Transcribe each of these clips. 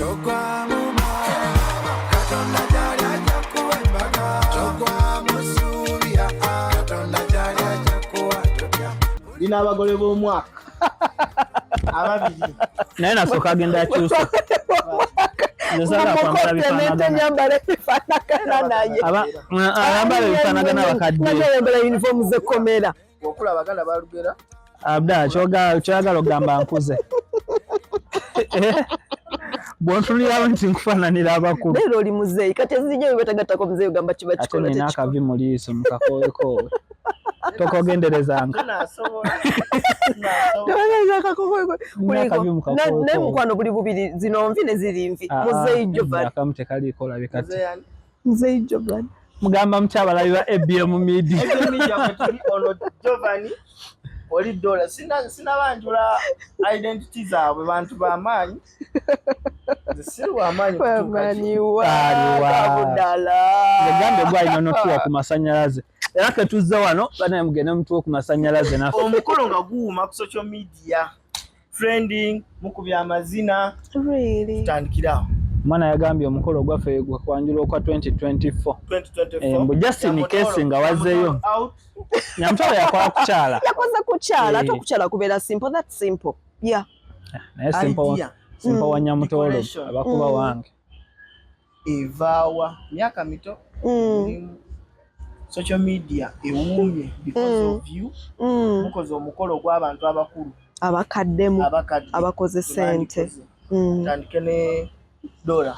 Dina abagole b'omwaka ababiri naye nasooka agenda akyusa ayambala bifaanagana abakadde uniform zekomera okulaba baganda balugera abda kyoyagala okugamba nkuze bwontunirawo nti nkufaananira abakulu leero oli muzeeyi kati ezijja webatagattako muzeeyi ogamba kiba kikola nina akavi mu liiso mukakowekowe tokogenderezanga naye mukwano buli bubiri zino nvi ne ziri nvi muzeeyi Jovan akamu tekaliiko olabe kati muzeeyi Jovan mugamba mukyabalabi ba ABM media ono Giovanni oli dola sinabanjula identity zaabwe bantu b'amaanyi zisiru amaanyi egambe gwalina notuwa ku masanyalaze era ketuzza wano banaye mugende mutuwa ku masanyalaze naffe omukolo nga guwuma ku social media trending mukubya amazina tutandikirawo mwana yagambye omukolo gwaffe gwanjula okwa 2024 mbu Justin Kesi nga wazzeeyo Nyamutalo yakola kukyala yakoze kukyala ate okukyala kubeera simple that's simple yeah naye simple wa Nyamutolo abakuba wange evaawa myaka mito social media ewuumye because of you mukoze omukolo gw'abantu abakulu abakaddemu abakoze sente tandike ne dola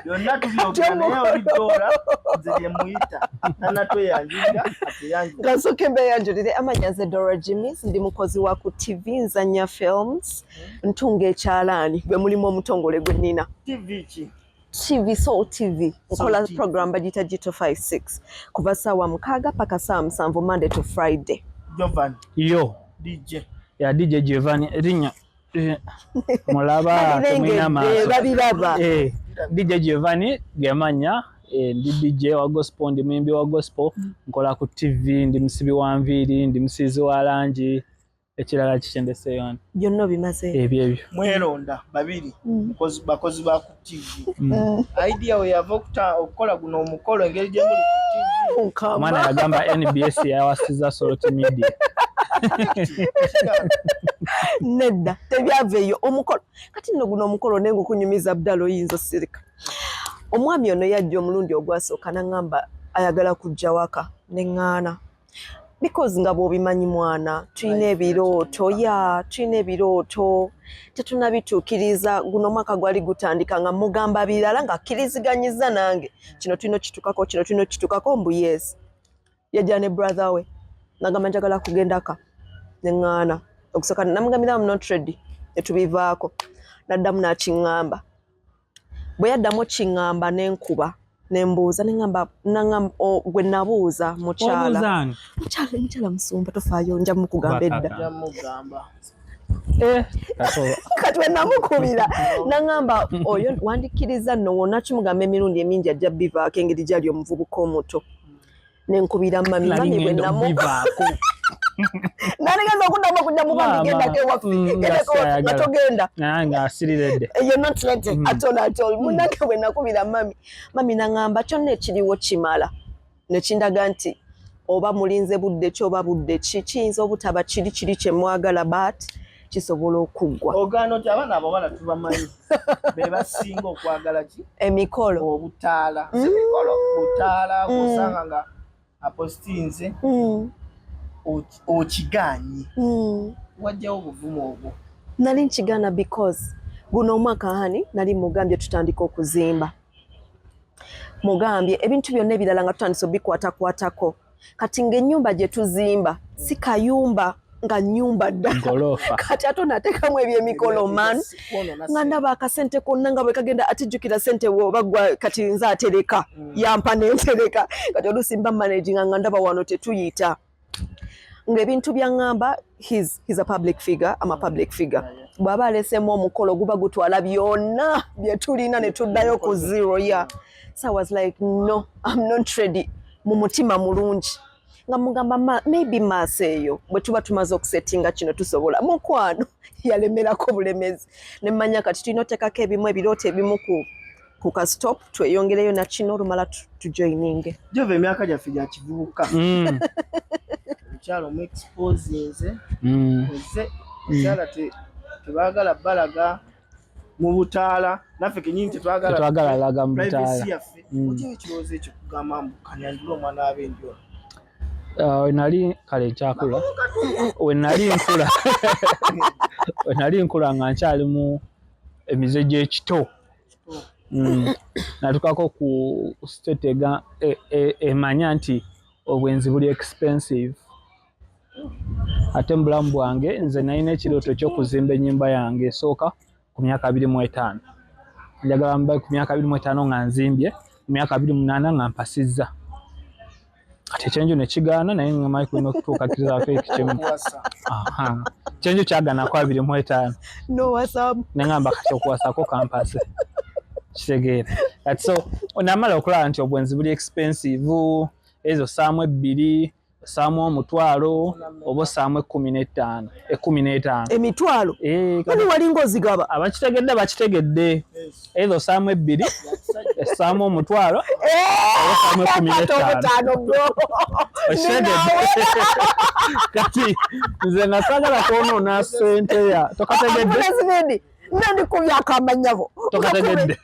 byonna tubyogera naye oli dola nze gye muyita nanatweyanjulira atuyanjulira gasooke mbeyanjulire amanya nze Dora Jimmys ndi mukozi wa ku TV Nzanya Films ntunga ekyalaani gwe mulimu omutongole gwe nnina TV ki TV Soul TV nkola program bagita Gito 56 kuva ssaawa 6 paka ssaawa 7 Monday to Friday. Jovan yo DJ ya DJ Giovanni erinnya mulaba temwina maaso babiraba DJ Giovanni gemanya ndi DJ wa gospel ndi muyimbi wa gospel nkola ku TV ndi musibi wa nviiri ndi musizi wa langi ekirala kikyendeseyo byonna bimaze ebyo mweronda babiri bakozi ba ku TV idea we yava okukola guno omukolo engeri gye muli ku TV omwana yagamba NBS yawasiza Salt Media nedda tebyaveeyo omukolo kati nno guno omukolo nenga okunyumiza Abdala oyinza osirika omwami ono yajja omulundi ogwasooka n'angamba ayagala kujja waka neŋŋaana because nga bw'obimanyi mwana tulina ebirooto tulina ebirooto tetunabituukiriza guno omwaka gwali gutandika nga mugamba birala nga akkiriziganyiza nange kino tulina kitukako kino tulina kitukako mbu yes yajja ne brother we nagamba njagala kugendaka neŋŋaana okusooka namugambira I'm not ready netubivaako naddamu n'akiŋŋamba bwe yaddamu kiŋŋamba n'enkuba nembuuza neŋŋamba gwe nabuuza mukyala musumba tofaayo nja mukugamba edda kati we namukubira naŋŋamba oyo wandikkiriza nno wonna kimugamba emirundi emingi ajja bivaako engeri gyali omuvubuka omuto nenkubira mami bwe namuvaako naligeza okuddamu okujja mubambi gendako ewaffe nga togenda nga asiriredde you're not ready at all munange bwe nakubira mami naŋŋamba kyonna ekiriwo kimala nekindaga nti oba mulinze budde ki oba budde ki kiyinza obutaba kiri kye mwagala but kisobola okuggwa ogaana oti abaana abawala tubamanyi be basinga okwagala ki emikolo obutaala emikolo butaala osanga nga apostinze okiganye wajjawo obuvumu obwo nali nkigaana because guno omwaka hani nali mugambye tutandika okuzimba mugambye ebintu byonna ebirala nga tutandise obikwatakwatako kati ng'ennyumba gye tuzimba si kayumba nga nyumba dda kati ate onateekamu ebyemikolo man nga ndaba akasente konna nga bwe kagenda atijjukira sente wobagwa kati nze atereka yampa nentereka kati olusimba managinga nga ndaba wano tetuyita ng'ebintu byaŋŋamba he's a public figure I'm a public figure bw'aba aleseemu omukolo guba gutwala byonna bye tulina ne tuddayo ku zero so I was like no I'm not ready mu mutima mulungi nga mugamba maybe maaso eyo bwe tuba tumaze okusettinga kino tusobola mukwano yalemerako bulemezi ne mmanya kati tulina oteekako ebimu ebirooto ebimu ku ka stop tweyongereyo na kino olumala tujoininge Jove emyaka gyaffe gya kivubuka omukyalo mu exposinze nze omukyala tebaagala balaga mu butaala naffe kenyini tetwagala laga mu butaala yaffe okyeka ekirowoozo ekyo kugamba mbu kanyandula omwana w'abenjolo wenali kale nkyakula wenali nkula nga nkyali mu emize gy'ekito natukako ku state emanya nti obwenzi buli expensive ate mu bulamu bwange nze nalina ekirooto ky'okuzimba ennyumba yange esooka ku myaka 25 njagala mba ku myaka 25 nga nzimbye ku myaka 28 nga mpasizza kati ekyenju ne kigaana naye nga mayi kulina okutuuka kizaafe ekikimu ekyenju kyagaana ku 25 nowasamu nengamba kati okuwasako kampase kitegeera kati so onamala okulaba nti obwenzi buli expensive ezo saamu 2 saamu omutwalo oba saamu 15 emitwalo kani walinga ozigaba abakitegedde ezo saamu 2 esaamu omutwalo oba saamu 15 kati nze nasagala kwonoona ssente ya tokategedde nandi kubyako amanyabo tokategedde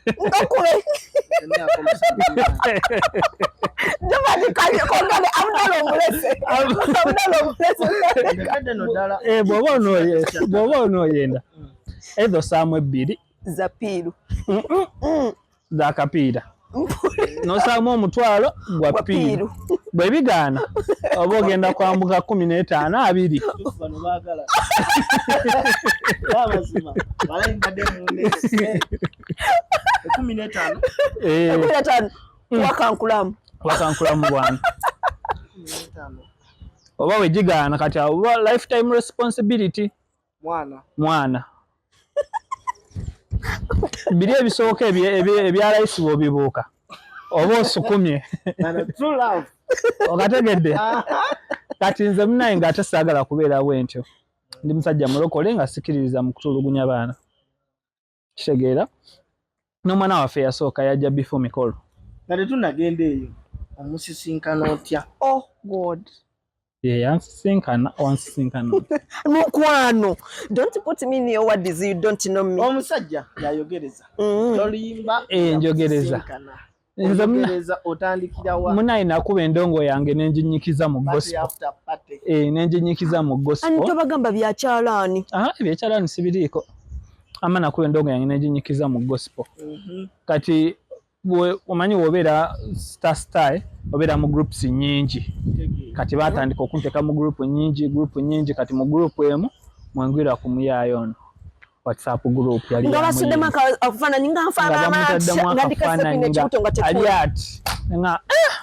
bw'oba onooyenda ezo saamu 2 za piiru za kapiira nosaamu omutwalo gwa piiru bwe bigaana oba ogenda kwambuka 15 20 wakankulamu bwana oba wegigaana kati oba lifetime responsibility mwana biri ebisooka ebyalayisi bw'obibuuka oba osukumye okategedde kati nze munaye ng'ate saagala kubeera bwentyo ndi musajja mulokole nga sikiririza mu kutulugunya baana kitegeera n'omwana waffe yasooka yajja bifo mikolo nga tetunagenda eyo omusisinkana otya god yansisinkana mukwano don't put me in your words you don't know me omusajja yayogereza tolimba njogereza njogereza otandikira wa munaye nakuba endongo yange nenjinyikiza mu gospel nenjinyikiza mu gospel ani tobagamba byakyalaani ebyakyalaani sibiriiko ama nakuba endongo yange nenjinyikiza mu gospel kati omanyi wobeera star obeera mu groups nyingi kati batandika okunteeka mu group nyingi kati mu group emu mwengwira ku muyaayo ono WhatsApp group yali nga basuddemu akafaananyi nga nfaanana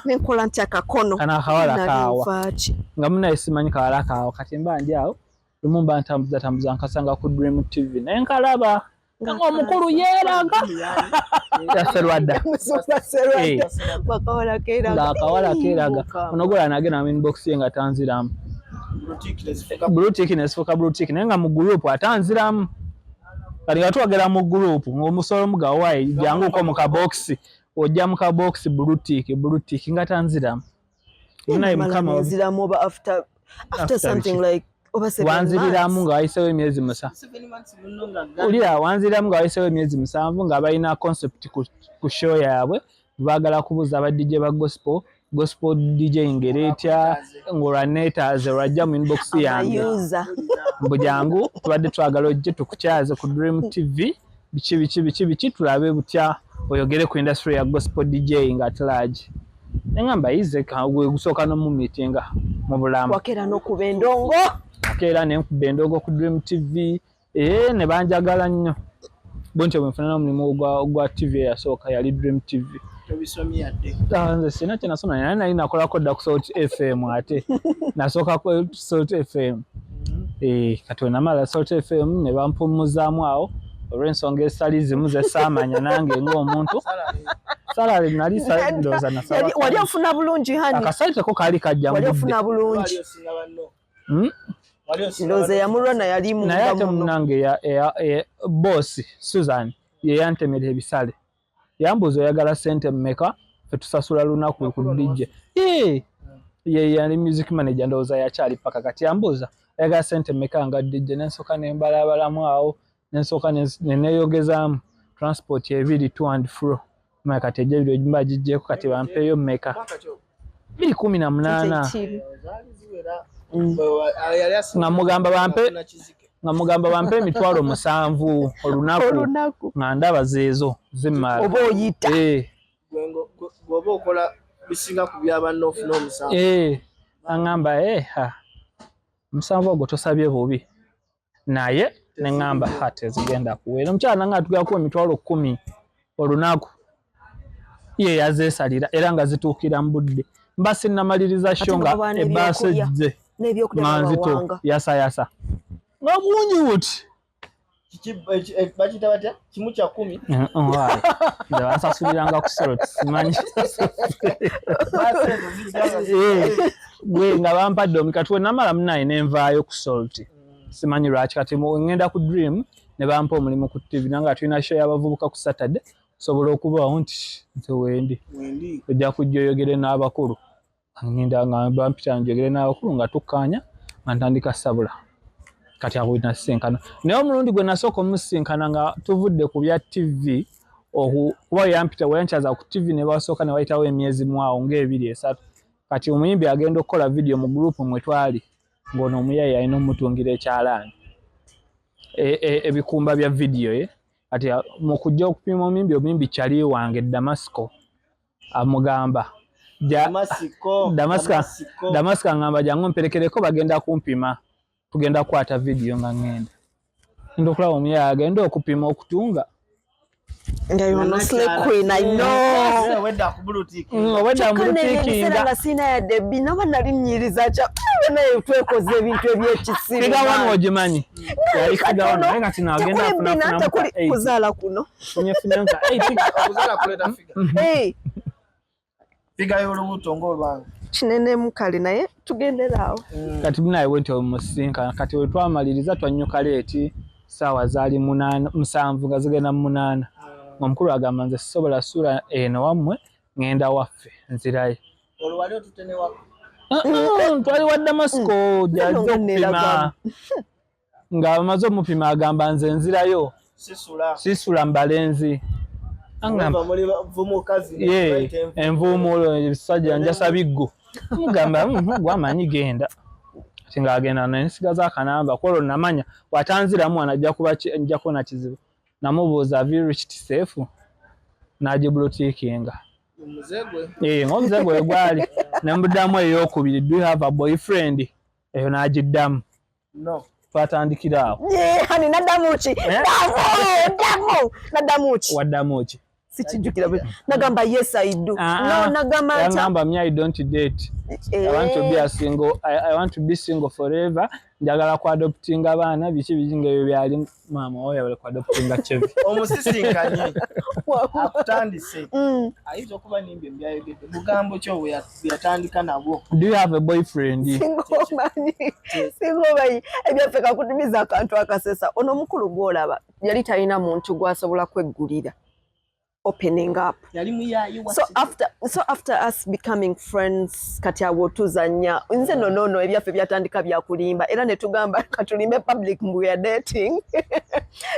nenkola nti akakono kana akawala kaawa nga munaye simanyi kawala kaawa kati mba ndi awo lumu mba ntambuza nkasanga ku Dream TV naye nkalaba nga omukulu yeeraga yaserwadda akawala keeraga onogola nagenda mu inbox ye nga tanziramu blutik nesifuuka blutik naye nga mu group atanziramu kati nga twagera mu group ng'omusolo mugawayi janguko mu kabokisi ojja mu kabokisi blutik nga tanziramu naye mukama after something like wanziriramu nga wayiseewo emyezi 3 ulira wanziriramu nga wayiseewo emyezi 7 nga balina concept ku show yaabwe baagala kubuuza aba DJ ba gospel DJ ngeri etya ng'olwaneetaaze lwajja mu inbox yange bujangu tubadde twagala ojje tukukyaze ku Dream TV biki tulabe butya oyogere ku industry ya gospel DJ nga large nengamba ize gwe gusooka no mu meeting mu bulamu wakera n'okuba endongo akera nenkuba endongo ku Dream TV ne banjagala nnyo bonte bwenfuna omulimu ogwa TV yasooka yali Dream TV nze sina kye nasoma naye nali nakolako dda ku Salt FM ate nasooka ku Salt FM kati wenamala Salt FM ne bampumuzaamu awo olw'ensonga ezitali zimu ze saamanya nange ng'omuntu salary nali ndoza na salary wali ofuna bulungi hani akasalite ko kali kajja wali ofuna bulungi ndoze ya mulwana yali mu naye ate munange ya boss Susan ye yantemera ebisale yambuzo yagala sente mmeka fe tusasula lunaku ku DJ ye yali music manager ndoza ya chali paka kati yambuza yagala sente mmeka nga DJ nensoka nembalabalamu awo nensoka neneyogezaamu transport ebiri to and fro maka teje biro jimba jije ko kati bampeyo mmeka 218 ngamugamba bampe emitwalo 7 olunaku ngandaba zezo zimala obo oyita gwengo gobo okola bisinga ku byabanno ofuna omusanvu angamba musanvu ogwo tosabye bubi naye nengamba hate zigenda kuwera omukyala nga atugako emitwalo 10 olunaku ye yazesalira era nga zituukira mu budde mbasi namaliriza shonga ebasejje manzito yasa ngabunyi wuti bakita batya kimu kya 10 ndabasasuliranga ku salt simanyi gwe nga bampadde omikatwe namala munayi nenvaayo ku salt simanyi lwaki kati ngenda ku dream ne bampa omulimu ku TV nanga tulina show y'abavubuka ku Saturday sobola okubawo nti wendi ojja kujja oyogere n'abakulu ngenda nga bampita njogere n'abakulu nga tukkaanya nga ntandika sabula kati awo nasinkana naye omulundi gwe nasooka omusinkana nga tuvudde ku bya TV kuba yampita wayanchaza ku TV ne basooka ne wayitawo emyezi mwawo ng'ebiri esatu kati omuyimbi agenda okukola video mu group mwe twali ng'ono omuyayi alina omutungira ekyalaani ebikumba bya video ati mu kujja okupima omuyimbi kyali wange Damasco amugamba Damasco ngamba jangu mperekereko bagenda kumpima tugenda kwata video nga ngenda ndokulaba omuyayi agenda okupima okutunga Ngayono slay queen I know wedda ku boutique wedda mu boutique nga sina ya debi naba nali nyiriza cha naye twekoze ebintu ebyekisiri figa wano ojimanyi yali figa wano nga tina agenda kufuna kuzala kuno funyefunyenga kuzala kuleta figa figa y'olubuto ng'olwange kinene mukali naye tugenderaawo kati munaye wente omusinka kati we twamaliriza twannyuka leeti saawa zaali 7 nga zigenda mu 8 omukulu agamba nze sisobola ssuula eno wammwe ngenda waffe nzirayo olwali otutenewa twali wa Damasco jajja okupima nga amaze omupima agamba nze nzirayo sisula mbalenzi angamba envuumuulo ebisajja njasa biggo mugamba gwamanyi genda ati ng'agenda nensigaza akanamba kwolwo namanya watanziramu anajja kuba njja kuona kizibu namubuuza have you reached safe n'agibulutiikinga ng'omuze gwe gwali nemuddamu ey'okubiri do you have a boyfriend eyo n'agiddamu twatandikira awo hani naddamu ki naddamu ki waddamu ki sichijukira nagamba yes I do no nagamba me I don't date I want to be a single I want to be single forever njagala ku adopting abaana biki bijinga byo byali mama oya bale ku adopting chevi omusisinkanye akutandise ayizo kuba nimbe byayogedde bugambo kyo bwe yatandika nabo do you have a boyfriend single bayi ebyafeka kutumiza akantu akasesa ono mukulu gwolaba yali talina muntu gwasobola kweggulira opening up so after us becoming friends kati awo tuzanya nze no ebyaffe byatandika byakulimba era ne tugamba katulimbe public mbu ya dating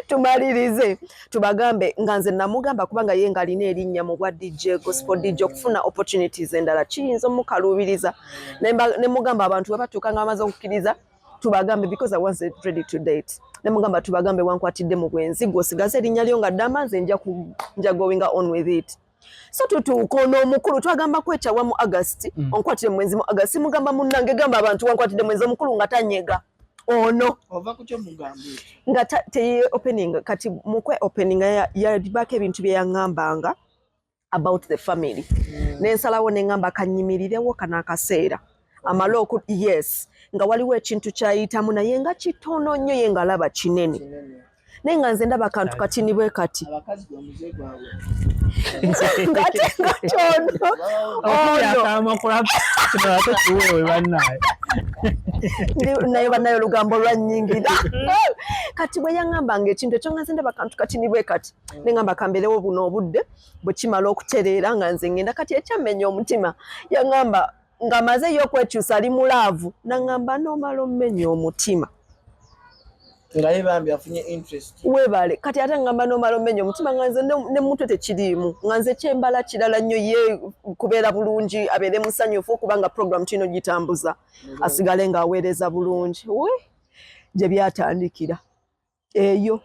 tumalirize tubagambe nganze namugamba kubanga yenga alina erinnya mu bwa DJ gospel DJ okufuna opportunities endala kiyinza omukalubiriza ne mugamba abantu babatuka ngamaze okukkiriza tubagambe because I wasn't ready to date nemugamba tubagambe wankwatidde mu bwenzi gwosigaze erinnya lyo nga Damanze nja going on with it so tutuuka omukulu twagamba kwechawa mu August onkwatidde mwenzi mu August mugamba munnange gamba abantu wankwatidde mwenzi omukulu nga tanyega ono ova kucho mugambe nga te opening kati mukwe opening ya dibaka ebintu bye yangambanga about the family nensalawo nengamba kanyimirirewo kana akaseera amaloku yes nga waliwo ekintu kyayitamu naye nga kitono nnyo ye nga alaba kinene naye nga nze ndaba kantu katini bwe kati abakazi gwe muze gwabwe ngate ngatono okuyakamakula kino ate kiwewe bannaye naye banayo lugambo lwannyingira kati bwe yaŋŋamba ng'ekintu ekyo nga nze ndaba kantu katini bwe kati ne ŋŋamba kambeerewo buno obudde bwe kimala okutereera nga nze ŋŋenda kati ekyammenya omutima yaŋŋamba ng'amazeyo okwekyusa ali mu laavu naŋŋamba n'omala ommenya omutima nga ye bambi afunye interest weebale kati ate ngamba n'omala ommenya omutima nga nze ne mutwe tekiriimu nga nze kyembala kirala nnyo ye kubeera bulungi abeere musanyufu okubanga program kino gitambuza asigale ng'aweereza bulungi we gye byatandikira eyo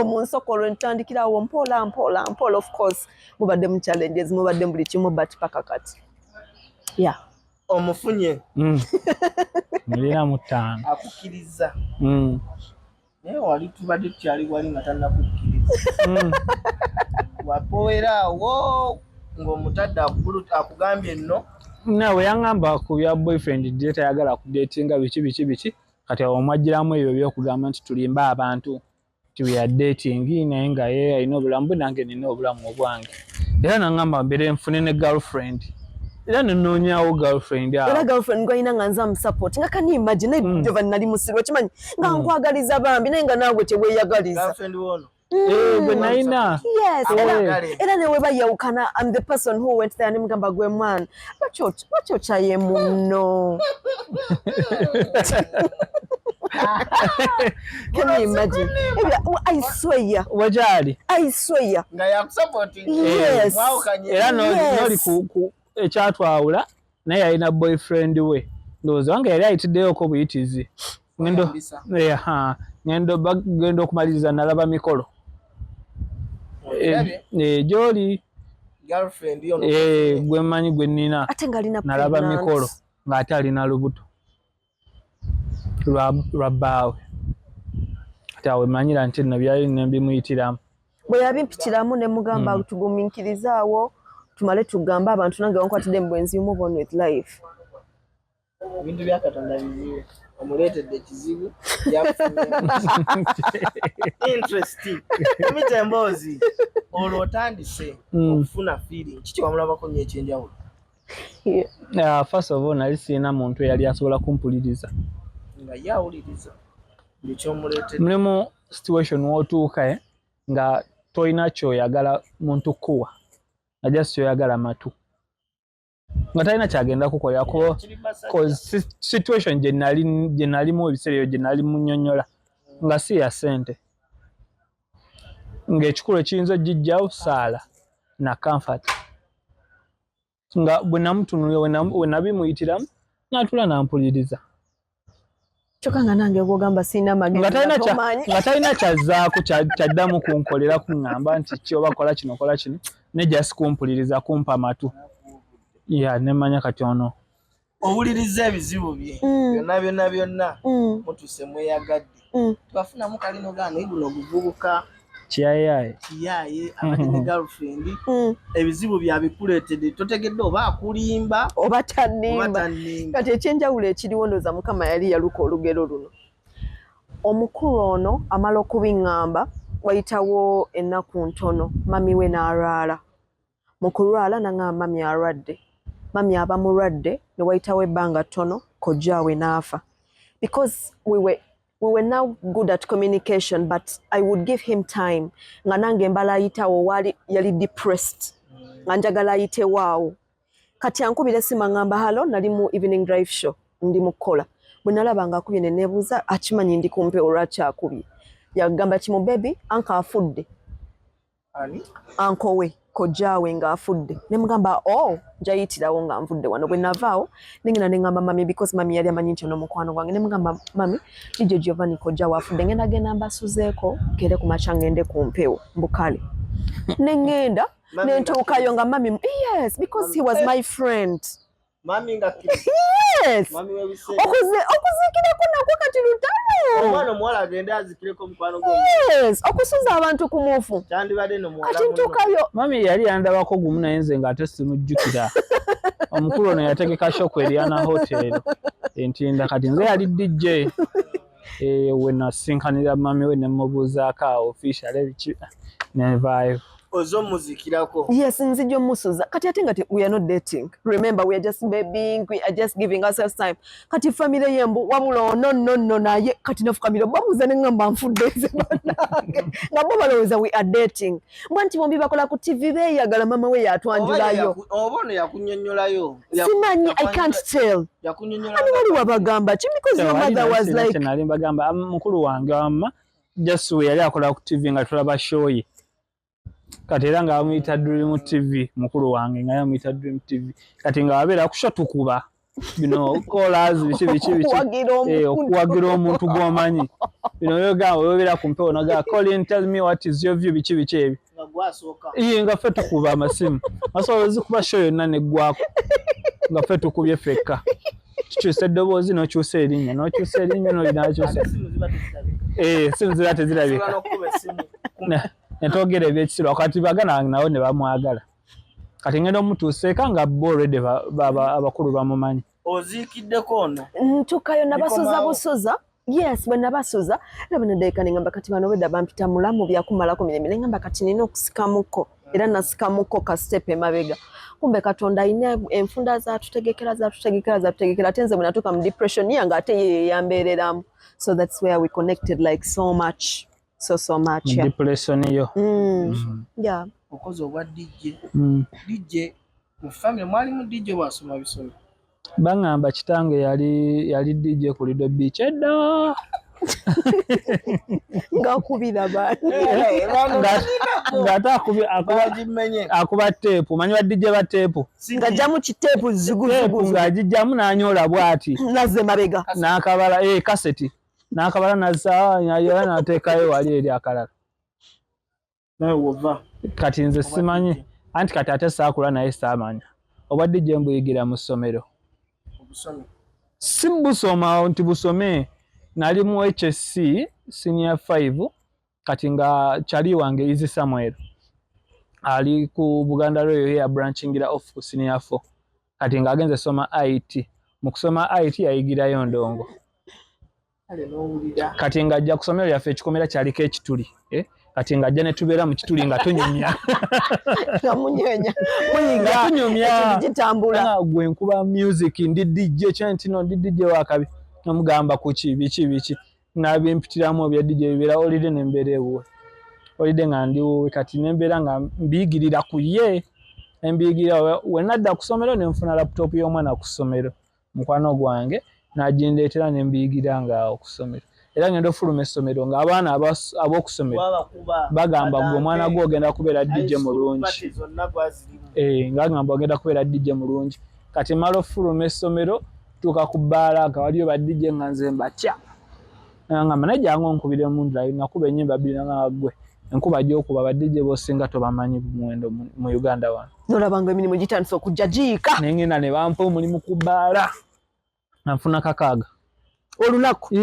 mu nsokolo ntandikirawo mpola of course mubadde mu challenges mubadde buli kimu but paka kati yeah omufunye mulina mutaano akukkiriza naye wali tubadde tukyali wali nga tannakukkiriza wapoweraawo ng'omutadde akugambye nno nawe yaŋŋamba ku bya boyfriend dye tayagala kudeetinga biki kati omwajjiramu ebyo byokugamba nti tulimba abantu tuya dating naye nga ye alina obulamu bwe nange nina obulamu obwange era naŋŋamba mbere nfune ne girlfriend era nenoonyawo girlfriend era girlfriend gwalina nga nze amusupport nga kani imagine jova nali musirwa kimanyi nga nkwagaliza bambi naye nga naawe teweeyagaliza girlfriend wono gwe nalina yes era ne weba yawukana I'm the person who went there nimugamba gwe mwana bakyocaye muno can you imagine I swear wajali nga yakusupporting yes era noli ku ekyatwawula naye yalina boyfriend we ndowooza wange yali ayitiddeyoko buyitizi genda okumaliriza nalaba mikolo gyoli gwe mmanyi gwe nnina nalaba mikolo ng'ate alina lubuto lwa bbaawe ate awe manyira nti nno byali nembimuyitiramu bwe yabimpitiramu ne mugamba tugumiikirizaawo tumale tugamba abantu nange wankwatidde mu bwenzi move on with life ebintu bya Katonda bizibu omuleetedde ekizibu interesting emita emboozi olwo otandise okufuna feeling kiki wamulabako nnyo ekyenjawulo first of all nali sirina muntu eyali asobola kumpuliriza nga yawuliriza buli kyomuleetedde mulimu situation wootuuka nga tolina kyoyagala muntu kuwa ajja kyoyagala matu nga talina kyagenda kukolako situation gye nalimu ebiseera ebyo gye nali munnyonnyola nga si ya ssente ng'ekikulu ekiyinza ogijjawo saala na comfort nga bwe namutunulira we nabimuyitiramu n'atula nampuliriza kyokka nga nange gwogamba sirina magezi nga talina kyazzaako kyaddamu kunkolera kuŋŋamba nti kyoba kola kino kola kino ne just kumpuliriza kumpa amatu nemanya kati ono owuliriza ebizibu bye byonna mutuse mweyagadde twafunamu kalino gaana guno oguvubuka kiyaye abali ne girlfriend ebizibu byabikuleetedde totegedde oba akulimba oba tannimba kati ekyenjawulo ekiriwo ndooza mukama yali yaluka olugero luno omukulu ono amala okubiŋŋamba wayitawo ennaku ntono mami we n'alwala mu kulwala naŋŋamba mami alwadde mami aba mulwadde ne wayitawo ebbanga ttono kojjaawe n'afa because we were now good at communication but I would give him time nga nange mbala ayitawo wali yali depressed nga njagala ayitewaawo kati ankubira essimu aŋŋamba halo nali mu evening drive show ndi mu kukola bwe nalaba nga akubye ne neebuuza akimanyi ndi kumpewo lwaki akubye yagamba kimu bebi anka afudde anko we kojjaawe ng'afudde ne mugamba njayitirawo nga nvudde wano bwe navaawo nengenda ne ŋŋamba mami because mami yali amanyi nti ono mukwano gwange ne mugamba mami lijjo Giovanni kojjaawe afudde ngenda mbasuzeeko kere ku makya ngende ku mpewo mbukale ne ŋŋenda ne ntuukayo nga mami yes because he was my friend mami nga yes okuzikirako nakwo kati lutalo omwana omuwala agende azikireko mukwano gwo yes okusuza abantu ku mufu kyandibadde nomuwala kati ntuukayo mami yali yandabako gumu naye nze ng'ate simujjukira omukulu ono yategeka shoko Eliana Hotel entinda kati nze yali DJ we nasinkanira mami we ne mubuuzaako awo official ebiki nevaayo. Ozo muzikirako. Yes, nzijjo musuza. Kati ate nga we are not dating. Remember, we are just babying, we are just giving ourselves time. Kati family yembu wabula no naye kati na family babuza ne ngamba nfudde ze banange. Ngabo baloweza we are dating. Mwanti bombi bakola ku TV beyagala mama we yatwanjulayo. Obono yakunnyonnyolayo. Simanyi, I can't tell. Yakunnyonnyola. Ani wali wabagamba ki because your mother was like nali mbagamba mukulu wange wamma just we yali akola ku TV nga tulaba show ye. Kati era nga bamuyita Dream TV mukulu wange nga yamuyita Dream TV kati nga wabeera kusha tukuba bino callers biki okuwagira omuntu gw'omanyi bino yoga webeera ku mpewo naga Colin tell me what is your view biki ebi nga ffe tukuba amasimu asobola kuba show yonna neggwako nga ffe tukubye fekka tukyusa eddoboozi n'okyusa erinnya n'olinakyusa simu ziba tezirabika netwogera ebyekisiro wakati bagana nawo ne bamwagala kati ngenda omutuuseeka nga bo already abakulu bamumanyi. Oziikiddeko ono ntukayo nabasoza busoza. Yes, bwe nabasoza era bano dayika ne ngamba kati bano wedda bampita mulamu byakumalako mirembe ne ngamba kati nina okusikamuko era nasikamuko ka step emabega. Kumbe Katonda alina enfunda zaatutegekera tenze bwe natuuka mu depression yange ate ye yambeereramu. So that's where we connected like so much. So much. Yeah. Depression yo. Yeah. Okoze obwa DJ. DJ mu family mwali mu DJ wasoma bisomo. Bangamba kitange yali DJ ku Lido Beach edda. Ngakubira bana. Ngata akuba tepu. Manyi ba DJ ba tepu. Ngajjamu kitepu ziguzugu ngajijjamu n'anyola bwati. Naze mabega. N'akabala cassette. N'akabala nazza yaya nateekayo wali eri akalala. Nawe wova. Kati nze simanyi. Anti kati ate saakula naye saamanya. Obadde je mbuyigira mu ssomero. Obusome. Si busoma nti busome. Nali mu HSC senior 5 kati nga chali wange Easy Samuel. Ali ku Buganda Royal ya branchingira off ku senior 4. Kati nga agenze soma IT. Mu kusoma IT yayigirayo Ndongo. Kati nga ajja kusomero yaffe ekikomera kyaliko ekituli. Kati nga ajja ne tubeera mu kituli nga tunyumya. Kamunyenya. Muyiga tunyumya. Gitambula. Gwe nkuba music ndi DJ chantino ndi DJ wakabi. Namugamba kuki biki. Nabimpitiramu bya DJ bibera olide nembere ewo. Olide nga ndi wowe kati nembera nga mbigirira kuye. Embigirira we nadda kusomero ne nfuna laptop y'omwana ku ssomero. Mukwano gwange najindeetera ne mbiyigira nga okusomero. Era ngendo fuluma essomero nga abaana ab'okusomero bagamba gwe omwana gwo ogenda kubeera DJ mulungi. Nga ngamba ogenda kubeera DJ mulungi. Kati malo fuluma essomero tuuka ku bbaala nga waliyo ba DJ nga nze mbatya. Nga manajangu nkubire mu ndala nakuba ennyimba bbiri nga gwe. Enkuba gy'okuba ba DJ b'osinga tobamanyi muwendo mu Uganda wano. Nolabanga emirimu gitandise okujja giika. Nengenda ne bampa omulimu ku bbaala. Nfuna kakaaga. Olunaku?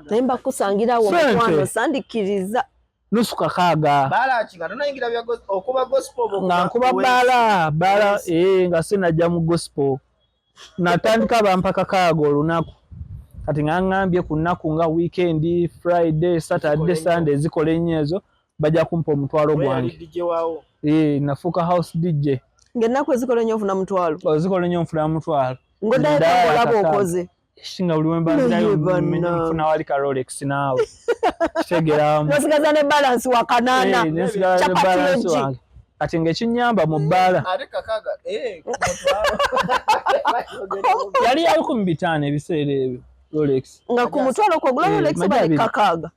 Naye mbakusangira awo mukwano sandikiriza. Nusu kakaaga. Bbaala ki nga tonayingira okuba gospel nga nkuba bbaala nga sinajja mu gospel. Natandika bampa kakaaga olunaku. Kati nga ngambye ku nnaku nga weekend, Friday, Saturday, Sunday zikola ennyo ezo bajja kumpa omutwalo gwange. Nafuuka house DJ. Ng'ennaku ezikola ennyo ofuna mutwalo? Zikola ennyo nfuna mutwalo. Ngoddayo olaba okoze. Shinga uliwemba ndayo mfuna wali ka Rolex naawe. Kitegeramu. Nosigaza ne balance wa kanana. Nesigaza ne balance wange. Kati ng'ekinyamba mu bbaala. Ate kakaaga Yali ya 15 ebiseera ebyo Rolex. Nga ku mutwalo kwogula Rolex bali kakaaga.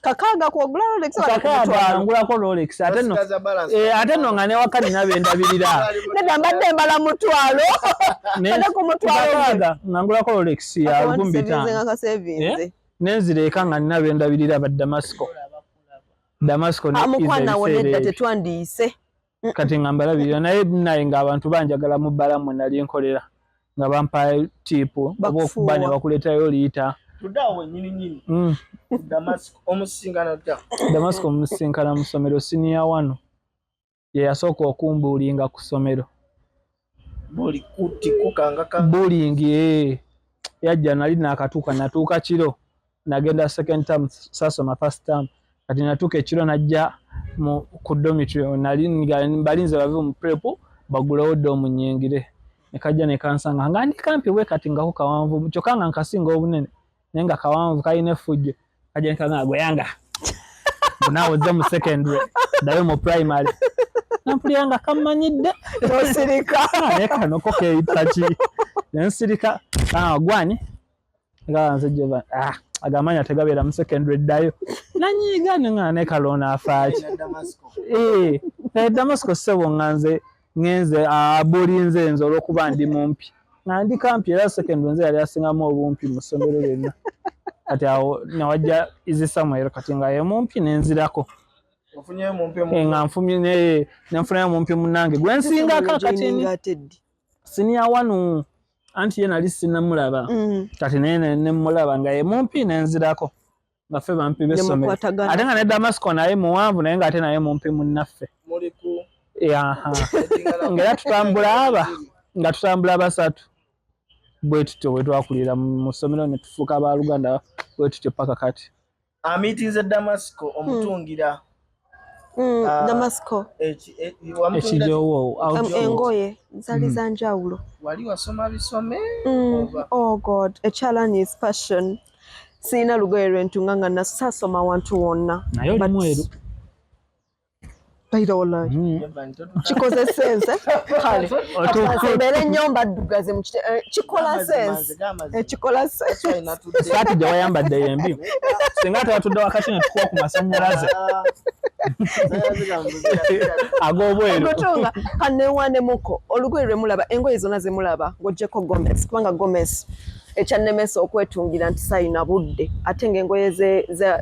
Kakaaga kwogula Rolex bali ku mutwalo. Ngulako Rolex ate no nga ne wakati nabendabirira. Negambadde mbala mutwalo. Ate ku mutwalo kakaaga ngulako Rolex ya 15. Nenzireka nga nabendabirira ba Damasco ne amukwana wonedda tetwandiise. Kati nga mbalabirira naye nga abantu banjagala mu bbala mwe nali nkolera. Nga bampa tipu oba ne bakuleetayo liita. Tudawo nyini. Damasco omusingana dda. Damasco omusinkana mu ssomero senior 1. Ye yasooka okumbuulinga ku ssomero. Buli kuti kukanga bullying yajja nali nakatuuka natuuka kiro nagenda second term sasoma first term kati natuuka ekiro najja ku dormitory nali balinze bave mu prep bagulewo doomu nnyingire ne kajja ne kansanga nga ndi kampi bwe kati ngako kawanvu kyokka nga nkasinga obunene naye nga kawanvu kalina effujjo kajja ne kanga gweyanga naawe ozze mu secondary ddayo mu primary nampulira kammanyidde nosirika naye kanoko keeyita ki nensirika gwani nze jeva agamanya tegabeera mu secondary ddayo nanyiiga ne kalona afaaki Damasco ssebo nga nze ngenze abolinze nze olw'okuba ndi mumpi nga ndi kampi era secondary nze yali asingamu obumpi mu ssomero lyonna kati awo nawajja izi Samuel kati nga ye mumpi nenzirako nga nenfunayo mumpi munnange gwensingako kati senior wanu anti ye nali sinnamulaba kati naye nemulaba nga ye mumpi nenzirako nga ffe bampi b'essomero ate nga ne Damasco naye muwanvu naye ng'ate naye mumpi munnaffe ng'era tutambula basatu bwe tutyo bwe twakulira mu ssomero ne tufuuka abaluganda bwe tutyo paka kati amitinze Damasco omutungira Damasco ekijoowo engoye zali za njawulo wali wasoma bisome oh god ekyalani is passion siina lugoye lwentunga nga nasasoma wantu wonna naye oli mweru bayirola kikoze sense kale otubeere ennyomba ddugaze mu kikola sense ekikola sense saati gye wayambadde yembi singa twatudde wakati ne tukuwa ku masannyalaze ag'obweru otunga kanewane muko olugoye lwe mulaba engoye zonna ze mulaba ng'oggyeko Gomez kubanga Gomez ekyannemesa okwetungira nti sayina budde ate ng'engoye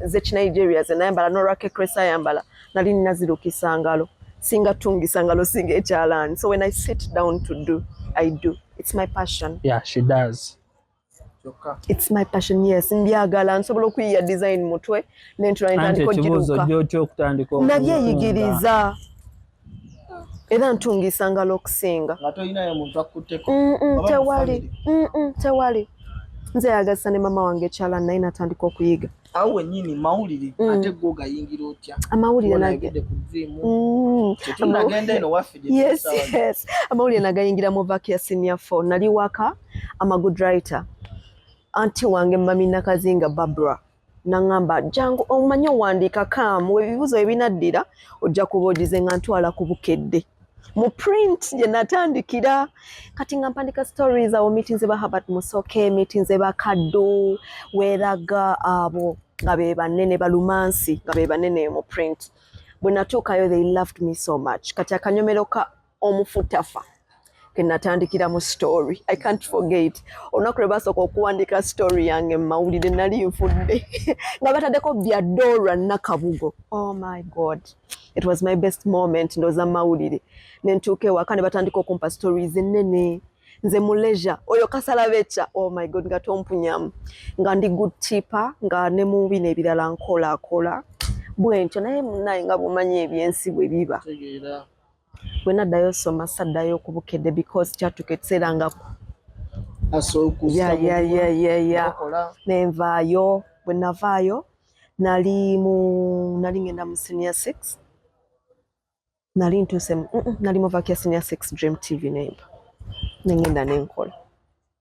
z'Ekinigeria ze nayambala n'olwake Cresa ayambala nali nazirukisa ngalo singa tungisa ngalo singa ekyalaani so when I sit down to do I do it's my passion yeah she does it's my passion yes mbyagala nsobola okuyiya design mutwe n'entandika ogiruka nabyeyigiriza era ntungisa ngalo okusinga tewali nze yagasa ne mama wange ekyalaani naye natandika okuyiga awo wennyini mawulire ate gwo gayingira otya amawulire amawulire nagayingira mu vakia senior 4 nali waka ama good writer anti wange mami nakazinga Barbara nangamba jangu omanyi owandiika kamu ebibuzo ebinaddira ojja kuba ogize nga ntwala ku bukedde mu print gye natandikira kati nga mpandika stories awo meetings ba Herbert Musoke meetings ba Kaddo Weraga abo nga be banene balumansi nga be banene mu print bwe natuukayo they loved me so much kati akanyomero ka omufutafa ke natandikira mu story I can't forget olunaku lwe basooka okuwandika story yange mu mawulire nali nfudde nga bataddeko Byadora Nakabugo oh my god it was my best moment ndoza mawulire nentuuka ewaka ne batandika okumpa stories ennene nze mu leisure oyo Kasalabecha oh my god nga tompunyamu nga ndi good tipper nga ne mu bino ebirala nkola bwentyo naye munaye nga bumanyi ebyensi bwe biba bwe naddayo soma saddayo ku bukedde because kyatuka ekiseera nga nenvaayo bwe navaayo nali ngenda mu senior 6 nali ntuuse nali mu vakia senior 6 Dream TV nemba nengenda nenkola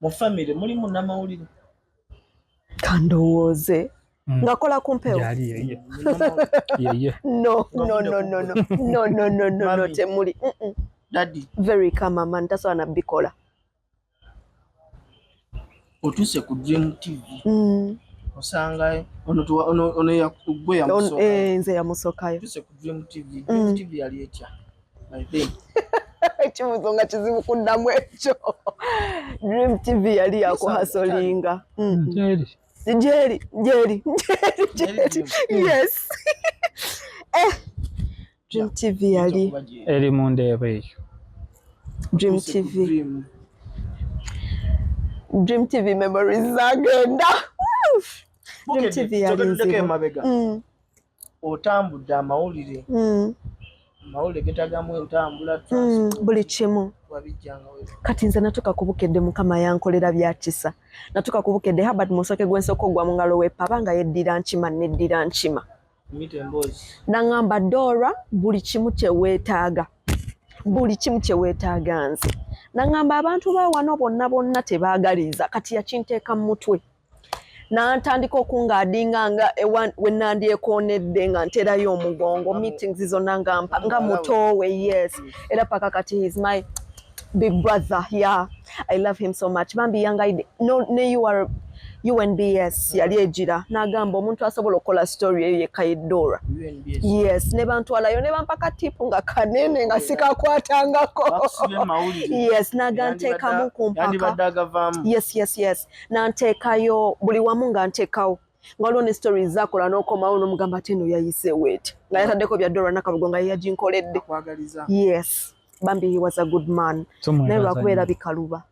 mu family mulimu namawulire kandowooze ngakola kumpewo no temuli daddy very calm man tasobola nabikola otuse ku Dream TV osanga ono yakugwe ya musoka nze yamusokayo otuse ku Dream TV Dream TV yali etya I think ekibuzo nga kizibu kuddamu ekyo Dream TV yali yakuhasolinga Jerry yes Dream TV yali eri mu ndeeba eyo Dream TV memories zagenda Dream TV yali nzibu otambudde amawulire amawulire getagamu entambula buli kimu kati nze natuka kubukedde mukama yankolera byakisa natuka kubukedde Herbert Musoke gwensoko gwa mungalo wepapa nga yeddira nkima neddira nkima nangamba Dora buli kimu kyeweetaaga nze nangamba abantu ba wano bonna tebaagaliza kati yakinteeka mu mutwe n'antandika okungaadinga nga wenandyekoonedde nga nterayo omugongo meetings zonna nga mutowe yes era paka kati he's my big brother yeah I love him so much bambi yangaide ne UNBS yali ejira n'agamba omuntu asobola okukola story eyo yekka Dora yes ne bantwalayo ne bampaka tipu nga kanene nga sikakwatangako yes naganteekamu kumpaka yes nanteekayo buli wamu nga nteekawo nga waliwo ne stories zakola n'okomawo n'omugamba ate eno yayise weti nga yataddeko bya Dora Nakabugo nga yaginkoledde yes bambi he was a good man naye lwakubeera bikaluba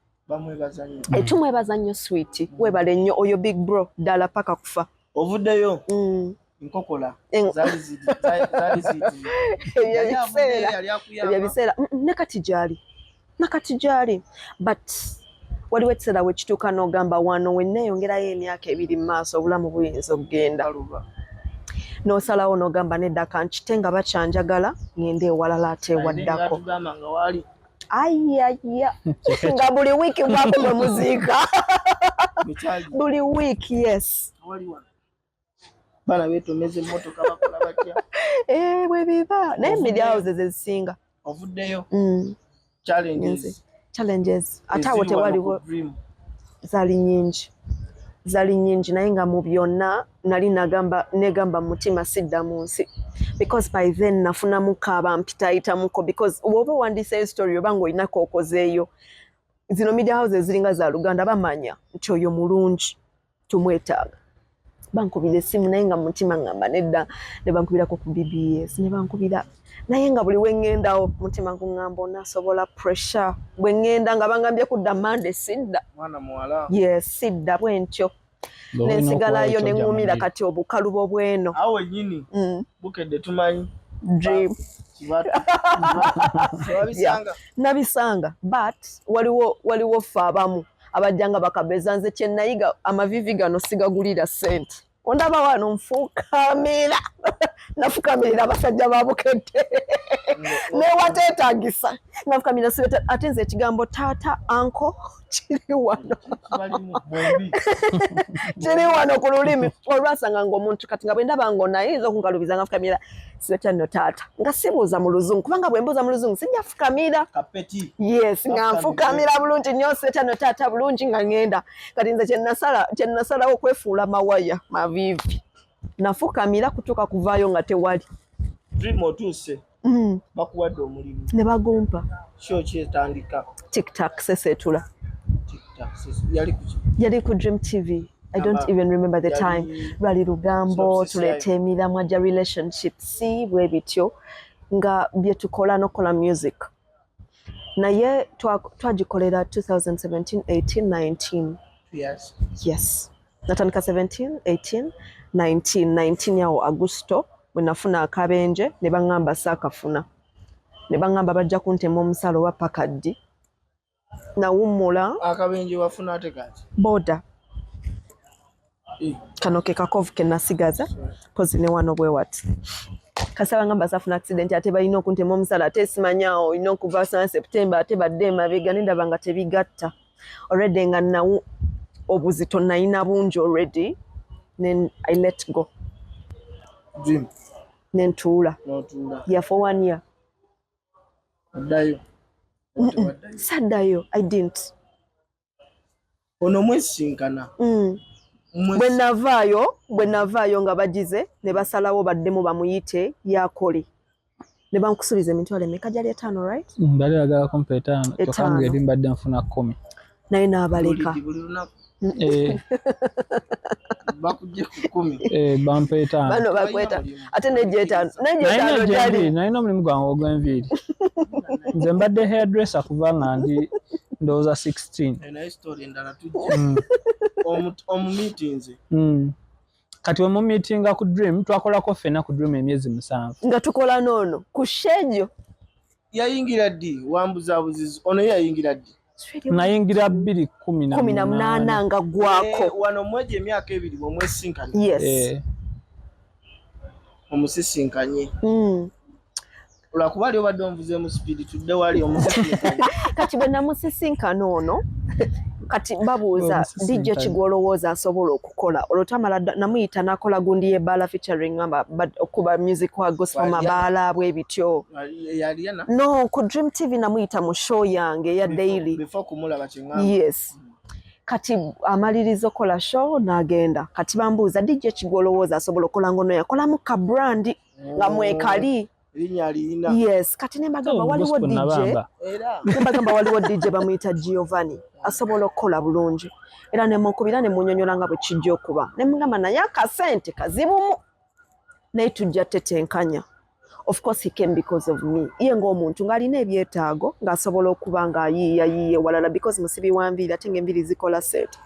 tumwebaza nnyo sweet webale nnyo oyo big bro ddala paka kufa ovuddeyo nkokola zali ebyo biseera nakati gyali but waliwo ekiseera wekituuka n'ogamba wano wenneeyongerayo emyaka 2 mu maaso obulamu buyinza okugenda n'osalawo n'ogamba nedda kankite nga bakyanjagala ngende ewalala ate ewaddako ayaya nga buli wiiki bwakuma muziika buli wiiki yes bana beetomeza emmotoka bakola batya bwe biba naye media houses ezisinga ovuddeyo challenges ate awo tewaliwo zali nyingi naye nga mu byonna nali negamba mu mutima sidda mu nsi because by then nafunamu kabampitayitamuko because woba wandiseyo story oba ng'olinako okozeeyo zino media houses ziringa za Luganda bamanya nti oyo mulungi tumwetaaga bankubira essimu naye nga mu mutima ngamba nedda ne bankubirako ku BBS ne bankubira naye nga buli wengendawo mutima guŋŋamba onasobola pressure bwe ŋŋenda nga bangambye kudda Monday sidda mwana muwala yes sidda bwentyo nensigalayo neŋŋumira kati obukalubo bweno awo nyini bukedde tumanyi dream nabisanga but waliwo ffe abamu abajjanga bakabeza nze kyenayiga amavivi gano sigagulira ssente ondaba wano nfukamira nafukamirira abasajja babukedde newateetagisa nafukamira ate nze ekigambo taata anko kiri wano kiri wano ku lulimi olwasanga ng'omuntu kati nga bwe ndaba ng'onayinza okunkalubiza nga fukamira siweta nno taata nga sibuuza mu luzungu kubanga bwe mbuuza mu luzungu sijja fukamira yes nga nfukamira bulungi nnyo siweta nno taata bulungi nga ŋŋenda kati nze kyenasalawo okwefuula mawaya maviivi nafukamira kutuuka kuvaayo nga tewali dream otuuse bakuwadde omulimu ne bagumpa kyo kyetandika tiktak sesetula yali ku Dream TV I don't even remember the time lwali lugambo tuleeta emiramwa gya relationships bwe bityo nga bye tukola n'okola music naye twagikolera 2017 18 19 yes natandika 17 18 19 yawo Augusto bwe nafuna akabenje ne baŋŋamba saakafuna ne baŋŋamba bajja kuntema omusalo owa pakaddi nawummula akabenje wafuna ate kati boda kano ke kakovu ke nasigaza kozi ne wano bwe wati kasaba ngamba safuna accident ate balina okuntema omusalo ate simanyawo olina okuva September ate badde emabega nendaba nga tebigatta already nga nawu obuzito nayina bungi already then I let go dream nentuula yeah for 1 year addayo saddayo I didn't ono mwesinkana bwe navaayo nga bagize ne basalawo baddemu bamuyite yakole ne bankusuubiza emitwalo emeka gyali 5 right bali agala kumpa 5 tokanga eri mbadde nfuna 10 naye n'abaleka bakujje ku 10 bampa 5 bano bakweta ate nejjetano gyali nalina omulimu gwange ogw'enviiri nze mbadde hairdresser kuva nga ndi ndowooza 16 naye story endala tujja omumeetinze kati wemumeetinga ku Dream twakolako ffenna ku Dream emyezi 7 nga tukola noono ku shejo yayingira ddi wambuzabuzizo ono yayingira ddi nayingira 2018 nga gwako wano mweje emyaka 2 mwesinkanye yes omusisinkanye olwakuba ali obadde omuvuze mu speed tudde wali omusisinkanye kati bwe namusisinkana ono kati babuuza DJ Kigolowooza asobola okukola olutamala namuyita nakola gundi yebbala featuring okuba music wa gospel mabaala bwe bityo yaliana no ku Dream TV namuyita mu show yange ya daily before kumulaba kingamba yes kati amalirizo kola show nagenda kati bambuuza DJ Kigolowooza asobola okukola ngono yakola mu ka brand nga mwekali yes kati nembagamba waliwo DJ nembagamba waliwo DJ bamuyita Giovanni asobola okukola bulungi era nemukubira nemunyonyola nga bwe kijja okuba nemugamba naye akasente kazibumu naye tujja tetenkanya of course he came because of me ye ng'omuntu ng'alina ebyetaago ng'asobola okuba ng'ayiiye walala because musibi wa nviiri ate ng'enviiri zikola sente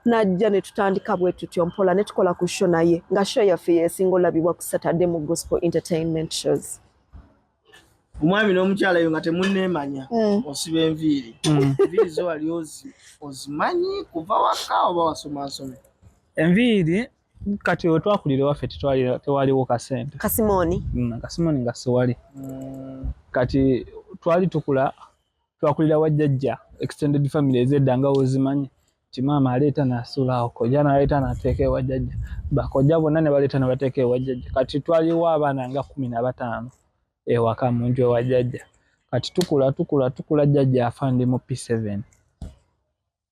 najja ne tutandika bwe tutyo mpola ne tukola ku show naye nga show yaffe yeesinga olabibwa ku Saturday mu gospel entertainment shows omwami n'omukyala yo nga temunneemanya osiba enviiri enviiri zo wali ozimanyi kuva waka oba wasoma nsome enviiri kati we twakulira waffe tewaliwo kasente Kasimoni nga sewali kati twali twakulira wajjajja extended family ezedda nga wozimanyi kimaama aleeta nasulawo kojja naleeta nateeka ewajjajja bakojja bonna ne baleeta ne bateeka ewajjajja kati twaliwo abaana nga 15 ewaka mu nju ewajjajja kati tukula jjajja afa ndi mu P7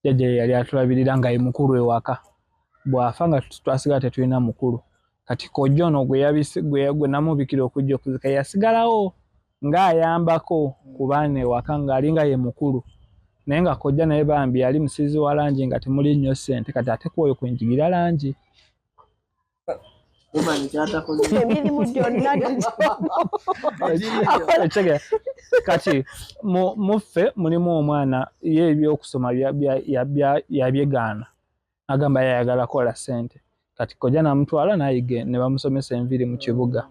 jjajja yali atulabirira nga ye mukulu ewaka bwafa nga twasigala tetulina mukulu kati kojja ono gwe namubikira okujja okuzika yasigalawo ng'ayambako ku baana ewaka ng'alinga ye mukulu naye nga kojja naye bambi yali musizi wa langi nga temuli nnyo ssente kati ate kwoyo kwenjigira langi kati muffe mulimu omwana ye ebyokusoma yabyegaana agamba yayagala kola ssente kati kojja namutwala nayiga ne bamusomesa enviiri mu kibuga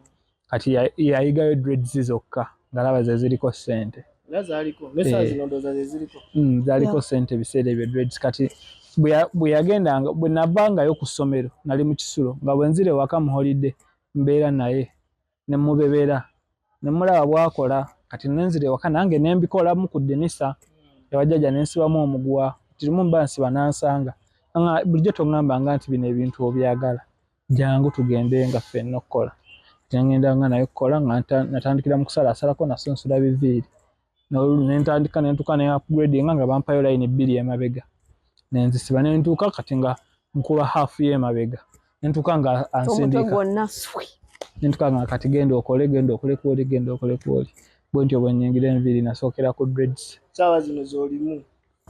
kati yayigayo dreads zokka ng'alaba ze ziriko ssente zaliko ssente ebiseera ebyo dreads kati bwe yagendanga bwe navangayo ku ssomero nali mu kisulo nga bwe nzire waka mu holiday mbeera naye ne mubebera ne mulaba bwakola kati nenzire waka nange ne mbikolamu ku ddinisa ewajjajja ne nsibamu omuguwa tirimu mba nsiba nansanga bulijjo tongambanga nti bino ebintu obyagala jangu tugende nga ffenna okukola ngendanga naye okukola nga natandikira mu kusalasalako nasonsula biviiri nentandika nentuuka ne upgrade nga bampayo line 2 emabega nenzisiba nentuuka kati nga nkuba half y'emabega nentuuka nga ansindika nentuuka nga kati genda okole kwoli bwentyo bwe nnyingira enviiri nasookera ku dreads saawa zino z'olimu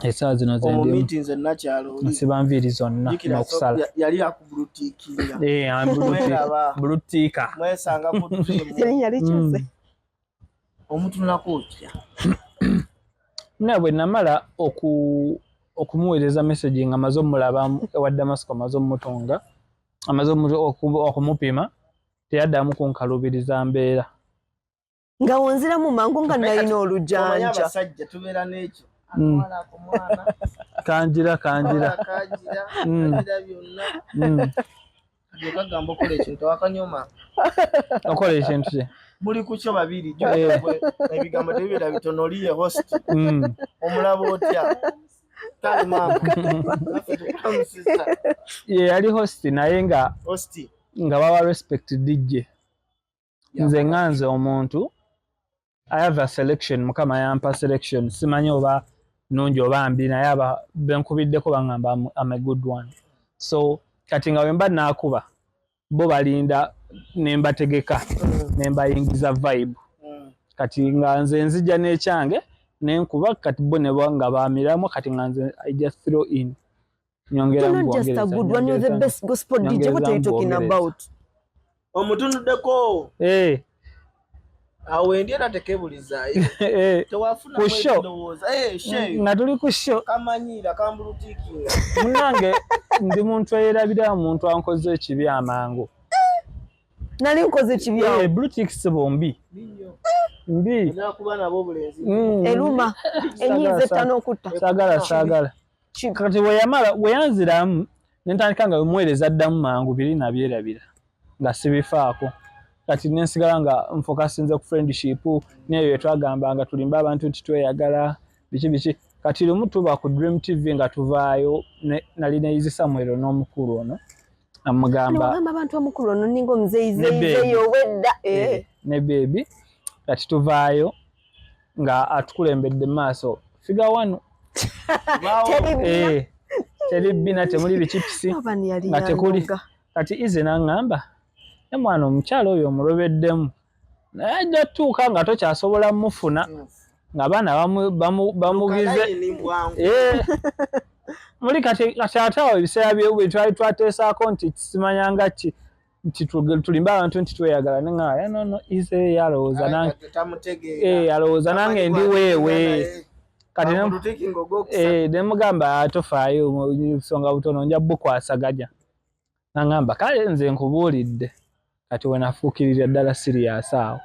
essaawa zino zendimu nze nakyalo nsiba nviiri zonna n'okusala yali akubulutiikira bulutiika mwesanga ku omutunulako otya naye bwe namala okumuweereza message nga amaze omulaba ewa Damasco amaze omutunga amaze okumupima teyaddamu kunkalubiriza mbeera nga wonziramu mangu nga nalina olujanja abasajja tubeera n'ekyo akamala ku mwana kanjira byonna kagamba okola ekintu wakanyoma okola ekintu kye muli ku kyo babiri ebigambo tebibeera bitono oliye host omulaba otya kale mama ye yali host naye nga baba respect DJ nze nganze omuntu I have a selection mukama yampa selection simanyi oba nungi oba mbi naye aba benkubiddeko bangamba I'm a good one so kati nga wemba nakuba bo balinda nembategeka nembayingiza vibe kati nga nze nzija n'ekyange nenkuba kati bo ne nga bamiramu kati nga nze I just throw in nyongera mu just a good one, you're the best gospel DJ. What are you talking about? Omutunudeko awe ndiera tekebulizayo tewafuna mwendowooza nga tuli ku show kamanyira kambulutikinga munange ndi muntu eyerabira muntu ankoze ekibi amangu nali nkoze ekibi bluetooth bombi mbi kuba nabo obulenzi eruma enyiza ettano okutta saagala kati bwe yanziramu ne ntandika nga bimwereza ddamu mangu biri nabyerabira nga sibifaako kati nensigala nga nfokasinze ku friendship neyo twagambanga tulimba abantu nti tweyagala biki kati lumu tuba ku Dream TV nga tuvaayo nali neyizi Samuel n'omukulu ono amugamba abantu omukulu ono ninga omuzeyizeyo wedda ne baby kati tuvaayo nga atukulembedde maaso figa wano teri bina temuli bikipisi nga tekuli kati ize n'angamba ne mwana omukyalo oyo omulobeddemu naye ajja tuuka nga tokyasobola mufuna nga abaana bamugize muli kati ate awo ebiseera bye twali twateesaako nti kisimanyanga ki nti tulimba abantu nti tweyagala neŋŋaya nono ize yalowooza nange alowooza nange ndi weewe kati nemugamba tofaayo nsonga butono nja bukwasaganya naŋŋamba kale nze nkubuulidde kati we nafuukirira ddala siriyaasi awo